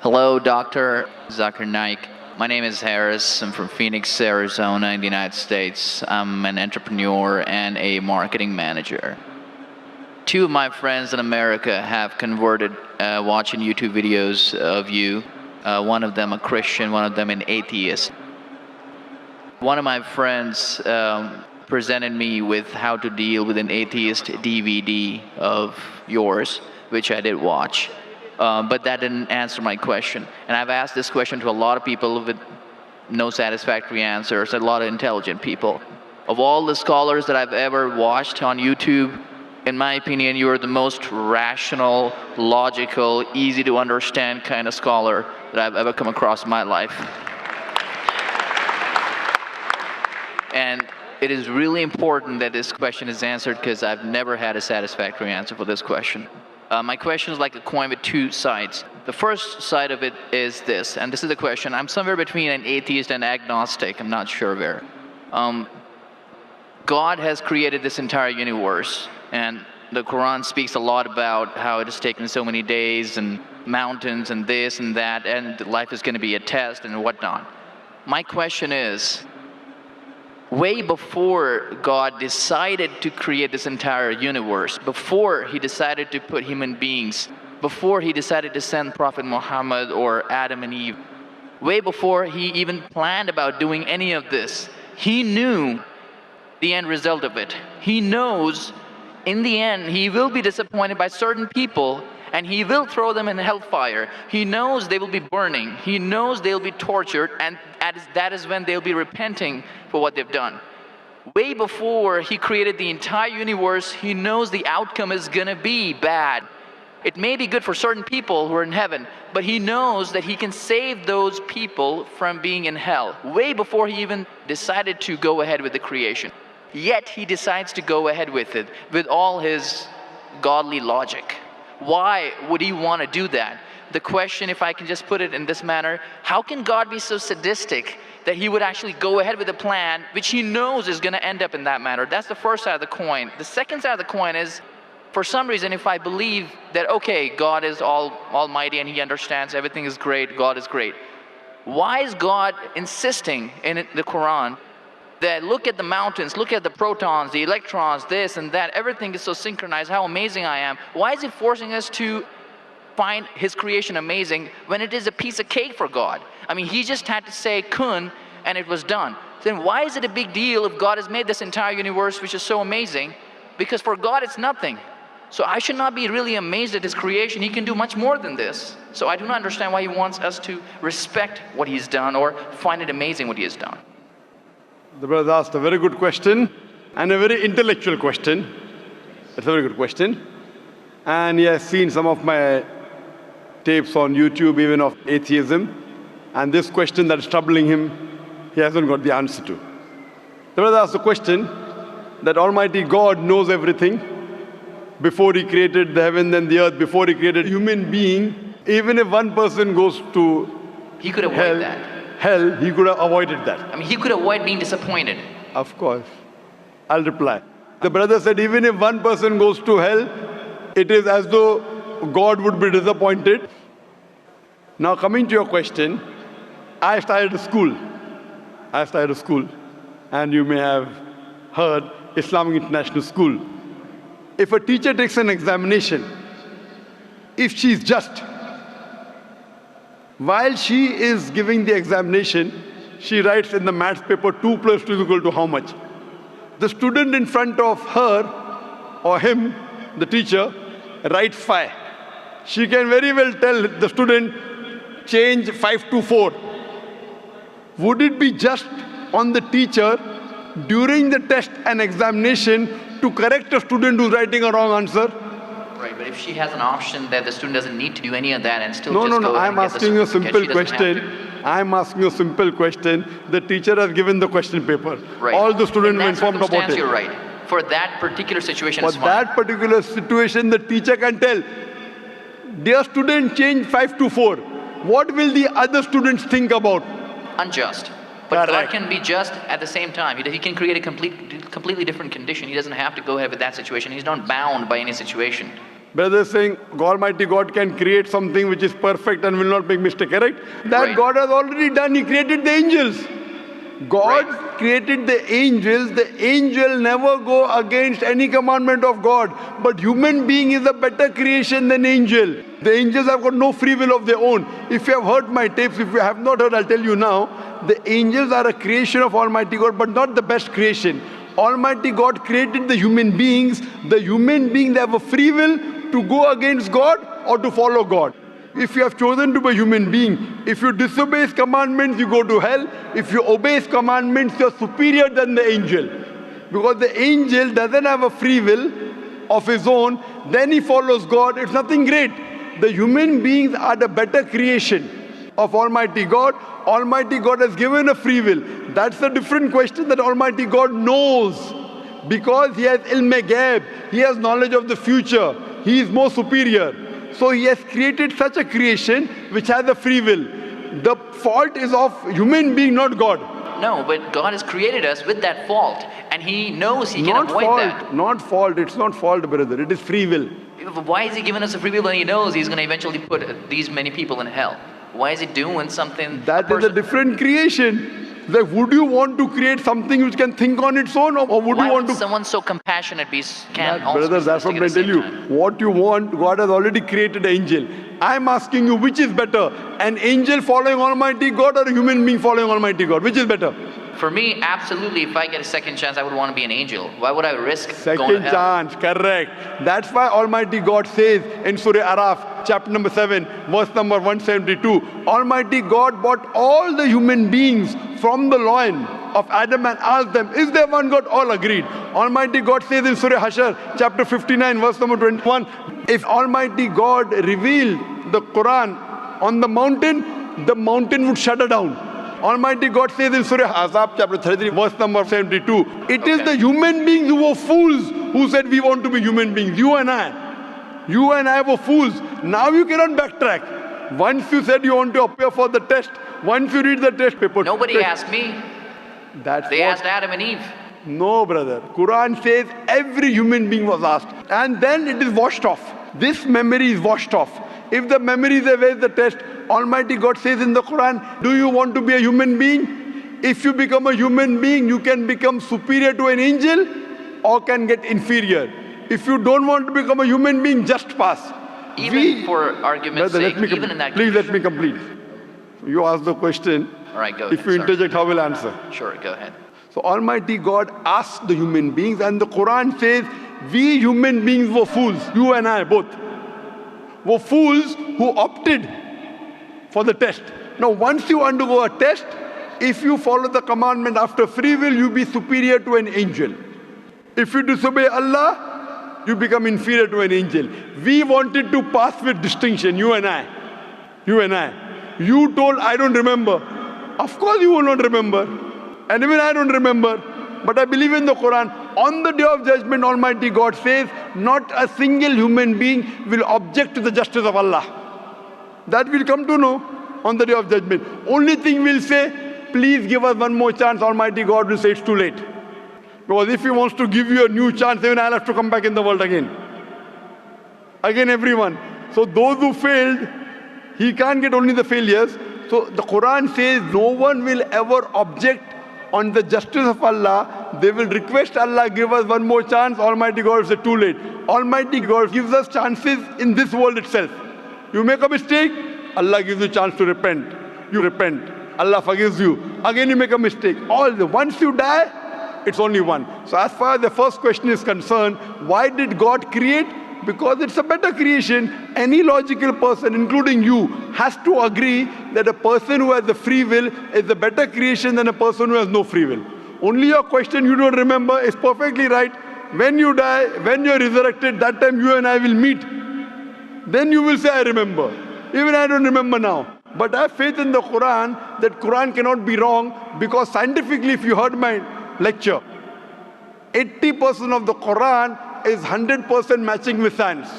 Hello, Dr. Zakir Naik. My name is Harris. I'm from Phoenix, Arizona in the United States. I'm an entrepreneur and a marketing manager. Two of my friends in America have converted watching YouTube videos of you. One of them a Christian, one of them an atheist. One of my friends presented me with how to deal with an atheist DVD of yours, which I did watch. But that didn't answer my question. And I've asked this question to a lot of people with no satisfactory answers, a lot of intelligent people. Of all the scholars that I've ever watched on YouTube, in my opinion, you are the most rational, logical, easy to understand kind of scholar that I've ever come across in my life. And it is really important that this question is answered because I've never had a satisfactory answer for this question. My question is like a coin with two sides. The first side of it is this, and this is the question. I'm somewhere between an atheist and agnostic. I'm not sure where. God has created this entire universe, and the Quran speaks a lot about how it has taken so many days and mountains and this and that, and life is going to be a test and whatnot. My question is, way before God decided to create this entire universe, before he decided to put human beings, before he decided to send Prophet Muhammad or Adam and Eve, way before he even planned about doing any of this, he knew the end result of it. He knows in the end he will be disappointed by certain people and he will throw them in hellfire. He knows they will be burning. He knows they'll be tortured, and that is when they'll be repenting for what they've done. Way before he created the entire universe, he knows the outcome is gonna be bad. It may be good for certain people who are in heaven, but he knows that he can save those people from being in hell, way before he even decided to go ahead with the creation. Yet he decides to go ahead with it, with all his godly logic. Why would he want to do that? The question, if I can just put it in this manner, how can God be so sadistic that he would actually go ahead with a plan which he knows is going to end up in that manner? That's the first side of the coin. The second side of the coin is, for some reason, if I believe that, okay, God is almighty and he understands everything is great, God is great, why is God insisting in the Quran that look at the mountains, look at the protons, the electrons, this and that, everything is so synchronized, how amazing I am? Why is he forcing us to find his creation amazing when it is a piece of cake for God? I mean, he just had to say kun and it was done. Then why is it a big deal if God has made this entire universe which is so amazing? Because for God it's nothing. So I should not be really amazed at his creation. He can do much more than this. So I do not understand why he wants us to respect what he's done or find it amazing what he has done. The brother asked a very good question and a very intellectual question. It's a very good question. And he has seen some of my tapes on YouTube, even of atheism. And this question that is troubling him, he hasn't got the answer to. The brother asked the question that Almighty God knows everything before he created the heaven and the earth, before he created human being. Even if one person goes to he could avoid that. Hell, he could have avoided that. I mean, he could avoid being disappointed. Of course. I'll reply. The brother said, even if one person goes to hell, it is as though God would be disappointed. Now coming to your question, I started a school. And you may have heard Islamic International School. If a teacher takes an examination, if she is just, while she is giving the examination, she writes in the maths paper 2 plus 2 is equal to how much? The student in front of her or him, the teacher, writes 5. She can very well tell the student, change 5 to 4. Would it be just on the teacher during the test and examination to correct a student who's writing a wrong answer? Right, but if she has an option that the student doesn't need to do any of that and still No, I'm asking you a simple question. I'm asking you a simple question. The teacher has given the question paper. Right. All the students were informed about it. You're right. For that particular situation, For that particular situation, the teacher can tell, dear student, change 5 to 4. What will the other students think about? Unjust. But God can be just at the same time. He can create a completely different condition. He doesn't have to go ahead with that situation. He's not bound by any situation. Brother is saying Almighty God can create something which is perfect and will not make mistake, correct? That Right. God has already done. He created the angels. God Right. created the angels. The angel never go against any commandment of God. But human being is a better creation than angel. The angels have got no free will of their own. If you have heard my tapes, if you have not heard, I'll tell you now. The angels are a creation of Almighty God, but not the best creation. Almighty God created the human beings. The human beings, they have a free will to go against God or to follow God. If you have chosen to be a human being, if you disobey His commandments, you go to hell. If you obey His commandments, you're superior than the angel. Because the angel doesn't have a free will of his own, then he follows God. It's nothing great. The human beings are the better creation of Almighty God. Almighty God has given a free will. That's a different question that Almighty God knows. Because He has ilm-e-ghaib, He has knowledge of the future. He is more superior. So He has created such a creation which has a free will. The fault is of human being, not God. No, but God has created us with that fault, and He knows He can Not avoid fault, that. not fault. It's not fault, brother. It is free will. Why is He giving us a free will when He knows He's going to eventually put these many people in hell? Why is He doing something? That is a different creation. Like, would you want to create something which can think on its own, or would Why you want would to? someone so compassionate can That, also brother, be that's what sadistic I at the tell you. same time? What you want, God has already created an angel. I'm asking you, which is better? An angel following Almighty God or a human being following Almighty God? Which is better? For me, absolutely, if I get a second chance, I would want to be an angel. Why would I risk going to Second hell? chance, correct. That's why Almighty God says in Surah Araf, chapter number 7, verse number 172, Almighty God brought all the human beings from the loin of Adam and asked them, is there one God? All agreed. Almighty God says in Surah Hashar, chapter 59, verse number 21, if Almighty God revealed the Quran on the mountain would shudder down. Almighty God says in Surah Ahzab, chapter 33, verse number 72, it is the human beings who were fools who said we want to be human beings. You and I were fools. Now you cannot backtrack. Once you said you want to appear for the test, once you read the test paper. Nobody asked me. They asked Adam and Eve. No, brother. Quran says every human being was asked. And then it is washed off. This memory is washed off. If the memory is there, where is the test? Almighty God says in the Quran, do you want to be a human being? If you become a human being, you can become superior to an angel or can get inferior. If you don't want to become a human being, just pass. Even for argument's Brother, sake, even in that please let condition. me complete. You ask the question. All right, go If ahead. you Sorry. interject, how will I answer? Sure, go ahead. So Almighty God asked the human beings, and the Quran says, we human beings were fools, you and I both, were fools who opted for the test. Now once you undergo a test, if you follow the commandment after free will, you be superior to an angel. If you disobey Allah, you become inferior to an angel. We wanted to pass with distinction, you and I. You told, I don't remember. Of course you will not remember. And even I don't remember. But I believe in the Quran. On the day of judgment, Almighty God says, not a single human being will object to the justice of Allah. That we'll come to know on the day of judgment. Only thing we'll say, please give us one more chance. Almighty God will say it's too late. Because if He wants to give you a new chance, even I'll have to come back in the world again. Again, everyone. So those who failed, He can't get only the failures. So the Quran says no one will ever object on the justice of Allah. They will request Allah, give us one more chance. Almighty God will say too late. Almighty God gives us chances in this world itself. You make a mistake, Allah gives you a chance to repent. You repent. Allah forgives you. Again you make a mistake. Once you die, it's only one. So as far as the first question is concerned, why did God create? Because it's a better creation. Any logical person, including you, has to agree that a person who has the free will is a better creation than a person who has no free will. Only your question you don't remember is perfectly right. When you die, when you're resurrected, that time you and I will meet. Then you will say, I remember. Even I don't remember now. But I have faith in the Quran that Quran cannot be wrong, because scientifically, if you heard my lecture, 80% of the Quran is 100% matching with science.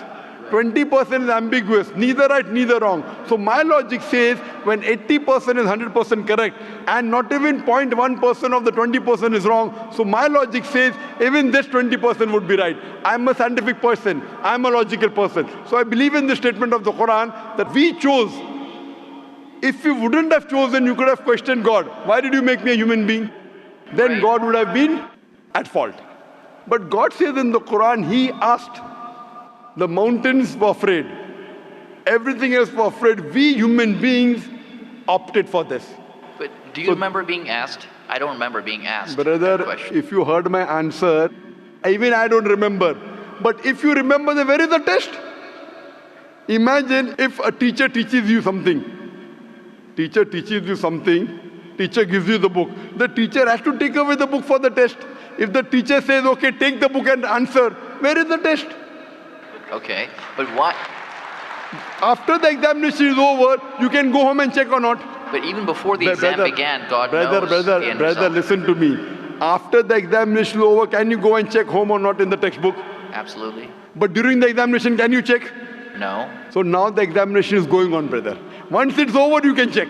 20% is ambiguous, neither right, neither wrong. So my logic says when 80% is 100% correct and not even 0.1% of the 20% is wrong, so my logic says even this 20% would be right. I'm a scientific person, I'm a logical person. So I believe in the statement of the Quran that we chose. If you wouldn't have chosen, you could have questioned God. Why did you make me a human being? Then God would have been at fault. But God says in the Quran, He asked. The mountains were afraid. Everything else was afraid. We human beings opted for this. But do you remember being asked? I don't remember being asked. Brother, if you heard my answer, even I don't remember. But if you remember, where is the test? Imagine if a teacher teaches you something. Teacher teaches you something. Teacher gives you the book. The teacher has to take away the book for the test. If the teacher says, okay, take the book and answer, where is the test? Okay, but why? After the examination is over, you can go home and check or not. But even before the exam began, God knows the end Brother, result. listen to me. After the examination is over, can you go and check home or not in the textbook? Absolutely. But during the examination, can you check? No. So now the examination is going on, brother. Once it's over, you can check.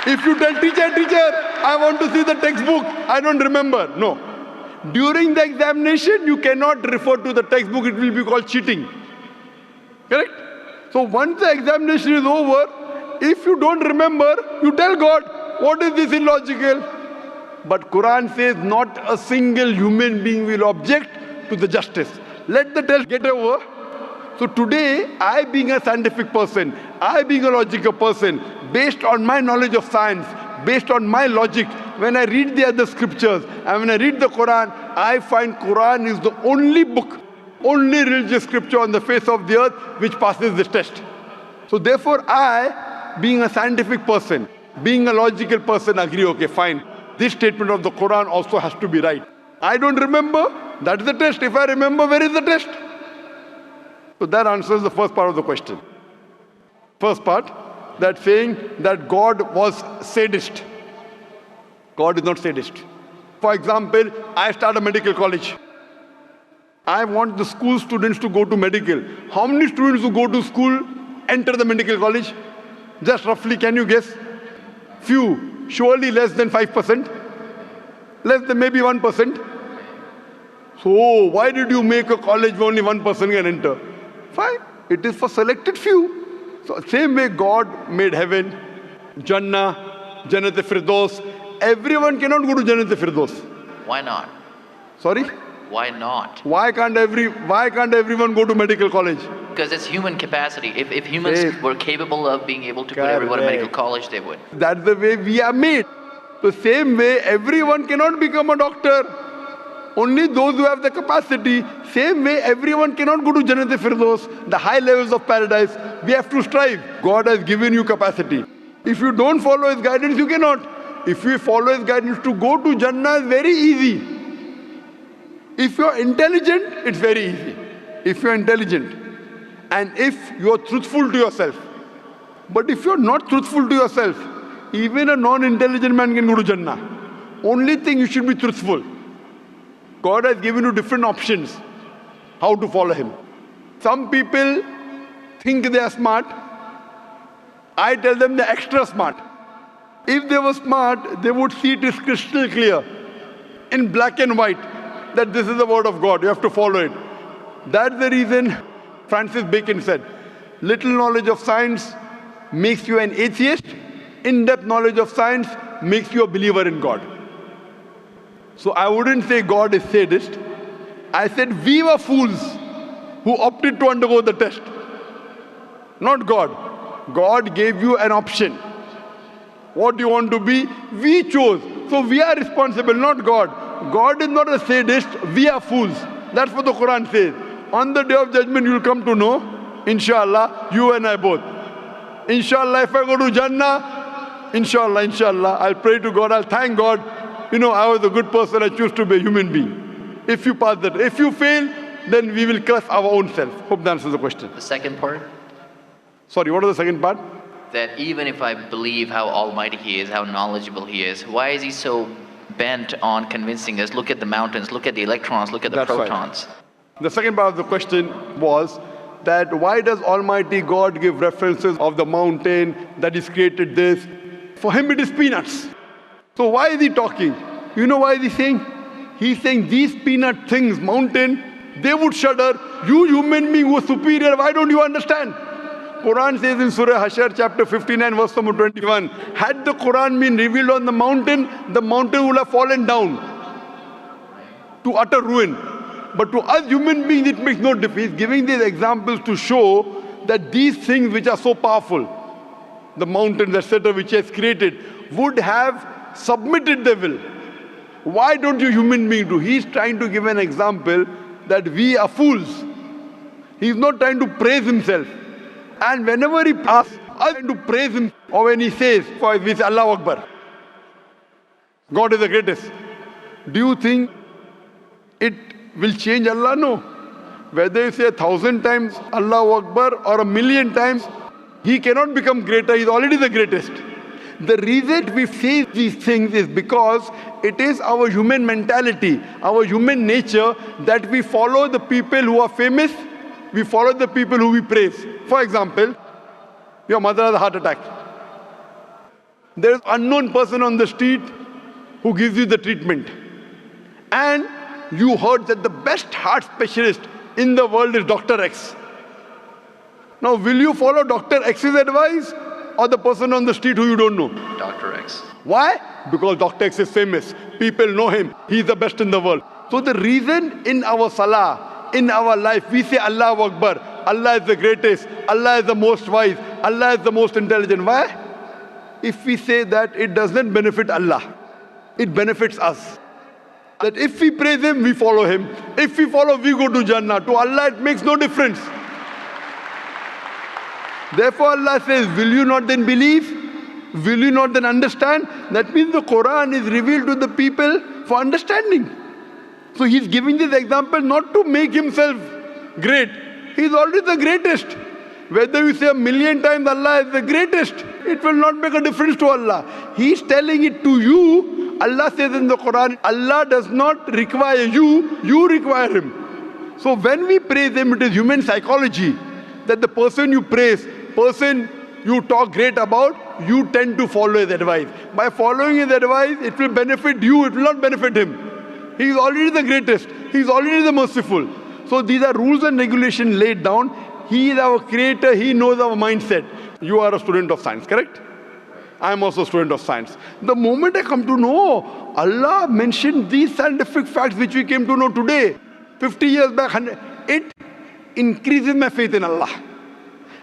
If you tell teacher, I want to see the textbook, I don't remember. No. During the examination, you cannot refer to the textbook. It will be called cheating. Correct? So once the examination is over, if you don't remember, you tell God, what is this illogical? But Quran says not a single human being will object to the justice. Let the test get over. So today, I being a scientific person, I being a logical person, based on my knowledge of science, based on my logic, when I read the other scriptures and when I read the Quran, I find Quran is the only book, only religious scripture on the face of the earth which passes this test. So therefore I, being a scientific person, being a logical person, agree, okay, fine. This statement of the Quran also has to be right. I don't remember, that's the test. If I remember, where is the test? So that answers the first part of the question. First part, that saying that God was sadist. God is not sadist. For example, I start a medical college. I want the school students to go to medical. How many students who go to school enter the medical college? Just roughly, can you guess? Few. Surely less than 5%. Less than maybe 1%. So why did you make a college where only 1% can enter? Fine. It is for selected few. So same way God made heaven, Jannah, Jannat-e-Firdaus. Everyone cannot go to Jannat-e-Firdaus. Why not? Sorry? Why not? Why can't everyone go to medical college? Because it's human capacity. If humans were capable of being able to put everyone in medical college, they would. That's the way we are made. The same way everyone cannot become a doctor. Only those who have the capacity. Same way everyone cannot go to Jannat-e-Firdaus, the high levels of paradise. We have to strive. God has given you capacity. If you don't follow His guidance, you cannot. If you follow His guidance, to go to Jannah is very easy. If you're intelligent, it's very easy. If you're intelligent and if you're truthful to yourself. But if you're not truthful to yourself, even a non-intelligent man can go to Jannah. Only thing, you should be truthful. God has given you different options how to follow Him. Some people think they are smart. I tell them they're extra smart. If they were smart, they would see it is crystal clear in black and white that this is the word of God. You have to follow it. That's the reason Francis Bacon said, little knowledge of science makes you an atheist. In-depth knowledge of science makes you a believer in God. So I wouldn't say God is sadist. I said we were fools who opted to undergo the test. Not God. God gave you an option. What do you want to be? We chose. So we are responsible, not God. God is not a sadist. We are fools. That's what the Quran says. On the day of judgment, you will come to know, inshallah, you and I both. Inshallah, if I go to Jannah, inshallah, I'll pray to God, I'll thank God. You know, I was a good person, I choose to be a human being. If you pass that. If you fail, then we will curse our own self. Hope that answers the question. The second part? Sorry, what was the second part? That even if I believe how almighty He is, how knowledgeable He is, why is He so bent on convincing us, look at the mountains, look at the electrons, look at the protons? The second part of the question was that why does Almighty God give references of the mountain that He's created this? For Him it is peanuts. So why is He talking? You know why He's saying? He's saying these peanut things, mountain, they would shudder. You human being who are superior, why don't you understand? Quran says in Surah Hashr chapter 59 verse number 21, had the Quran been revealed on the mountain would have fallen down to utter ruin. But to us human beings it makes no difference. He's giving these examples to show that these things which are so powerful, the mountains etc. which He has created, would have submitted their will. Why don't you human beings do? He's trying to give an example that we are fools. He's not trying to praise Himself. And whenever He asks us to praise Him, or when He says, for we say Allahu Akbar, God is the greatest. Do you think it will change Allah? No. Whether you say 1,000 times Allahu Akbar or 1,000,000 times, He cannot become greater. He's already the greatest. The reason we say these things is because it is our human mentality, our human nature, that we follow the people who are famous, we follow the people who we praise. For example, your mother has a heart attack. There is an unknown person on the street who gives you the treatment. And you heard that the best heart specialist in the world is Dr. X. Now, will you follow Dr. X's advice or the person on the street who you don't know? Dr. X. Why? Because Dr. X is famous. People know him. He's the best in the world. So the reason in our salah, in our life, we say Allahu Akbar, Allah is the greatest, Allah is the most wise, Allah is the most intelligent. Why? If we say that, it doesn't benefit Allah. It benefits us. That if we praise Him, we follow Him. If we follow, we go to Jannah. To Allah, it makes no difference. Therefore, Allah says, will you not then believe? Will you not then understand? That means the Quran is revealed to the people for understanding. So He's giving this example not to make Himself great. He's already the greatest. Whether you say 1,000,000 times Allah is the greatest, it will not make a difference to Allah. He's telling it to you. Allah says in the Quran, Allah does not require you, you require Him. So when we praise Him, it is human psychology that the person you praise, person you talk great about, you tend to follow His advice. By following His advice, it will benefit you, it will not benefit Him. He is already the greatest. He is already the merciful. So these are rules and regulations laid down. He is our creator. He knows our mindset. You are a student of science, correct? I am also a student of science. The moment I come to know, Allah mentioned these scientific facts which we came to know today, 50 years back, it increases my faith in Allah.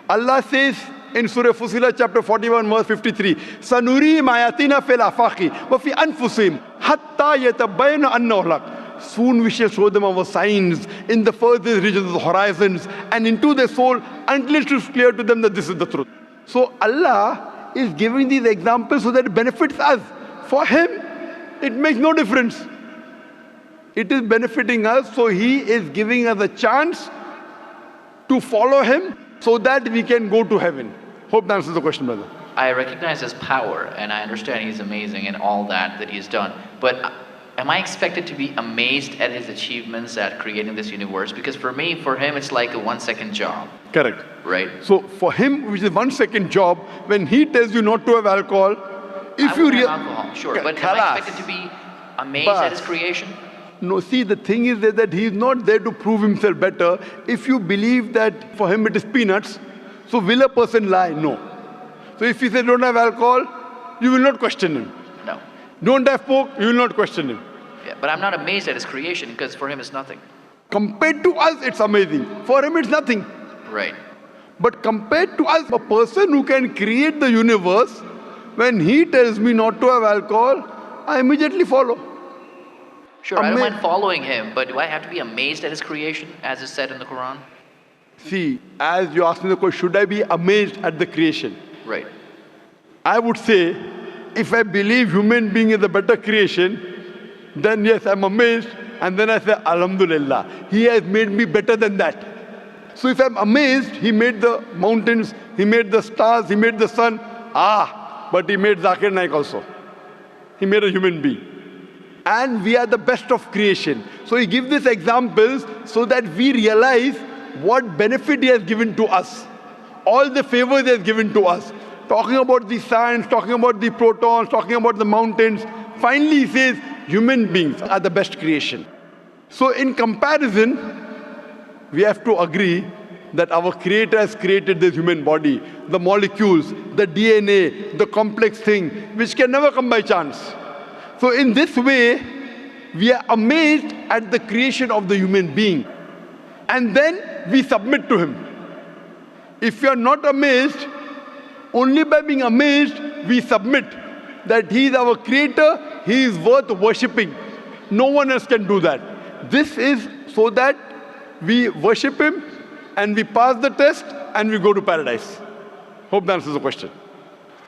Allah says in Surah Fussilat chapter 41 verse 53, Sanurihim ayatina fil afaqi wa fi anfusihim hatta yatabayyana annahu al-haq. Soon we shall show them our signs in the furthest regions of the horizons and into their soul until it is clear to them that this is the truth. So Allah is giving these examples so that it benefits us. For Him, it makes no difference. It is benefiting us, so He is giving us a chance to follow Him so that we can go to heaven. Hope that answers the question, brother. I recognize His power, and I understand He's amazing and all that He's done. But am I expected to be amazed at His achievements at creating this universe? Because for Him, it's like a 1-second job. Correct. Right? So for Him, which is 1-second job, when He tells you not to have alcohol, if you have alcohol, sure. But am I expected to be amazed at His creation? No, see, the thing is that He is not there to prove Himself better. If you believe that for Him it is peanuts, so will a person lie? No. So if He says don't have alcohol, you will not question Him. No. Don't have pork, you will not question Him. Yeah, but I'm not amazed at His creation because for Him it's nothing. Compared to us, it's amazing. For Him, it's nothing. Right. But compared to us, a person who can create the universe, when He tells me not to have alcohol, I immediately follow. Sure, I don't mind following Him, but do I have to be amazed at His creation, as is said in the Quran? See, as you asked me the question, should I be amazed at the creation? Right. I would say, if I believe human being is a better creation, then yes, I'm amazed. And then I say, Alhamdulillah, He has made me better than that. So if I'm amazed, He made the mountains, He made the stars, He made the sun. But He made Zakir Naik also. He made a human being. and we are the best of creation. So he gives these examples so that we realize what benefit he has given to us, all the favors he has given to us. Talking about the science, talking about the protons, talking about the mountains. Finally he says human beings are the best creation. So in comparison, we have to agree that our Creator has created this human body, the molecules, the DNA, the complex thing, which can never come by chance. So in this way, we are amazed at the creation of the human being. And then we submit to him. If we are not amazed, only by being amazed, we submit that he is our creator, he is worth worshipping. No one else can do that. This is so that we worship him and we pass the test and we go to paradise. Hope that answers the question.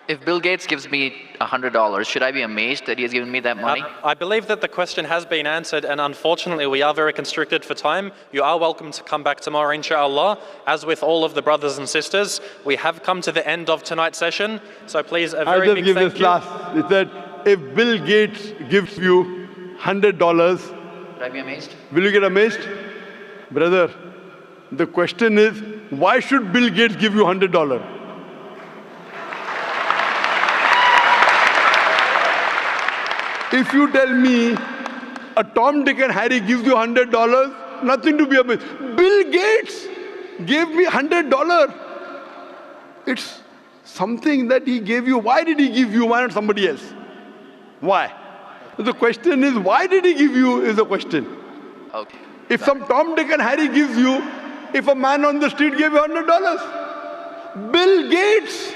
If Bill Gates gives me $100, should I be amazed that he has given me that money? I believe that the question has been answered, and unfortunately we are very constricted for time. You are welcome to come back tomorrow, inshallah. As with all of the brothers and sisters, we have come to the end of tonight's session, so please a very big thank you. I'll just give this last. It said, if Bill Gates gives you $100, Should I be amazed? will you get amazed? Brother, the question is, why should Bill Gates give you $100? If you tell me a Tom, Dick and Harry gives you $100, nothing to be amazed. Bill Gates gave me $100. It's something that he gave you. Why did he give you? Why not somebody else? Why? The question is, why did he give you is the question. Okay. If some Tom, Dick and Harry gives you, if a man on the street gave you $100, Bill Gates.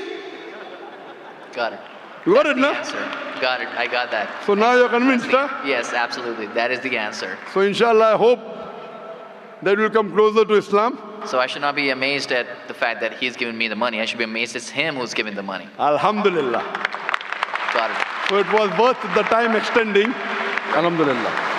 Got it. You got That's it, the no? answer. Got it. I got that. So now you're convinced, huh? Yes, absolutely. That is the answer. So inshallah, I hope that we'll come closer to Islam. So I should not be amazed at the fact that he's given me the money. I should be amazed it's him who's giving the money. Alhamdulillah. Got it. So it was worth the time extending. Alhamdulillah.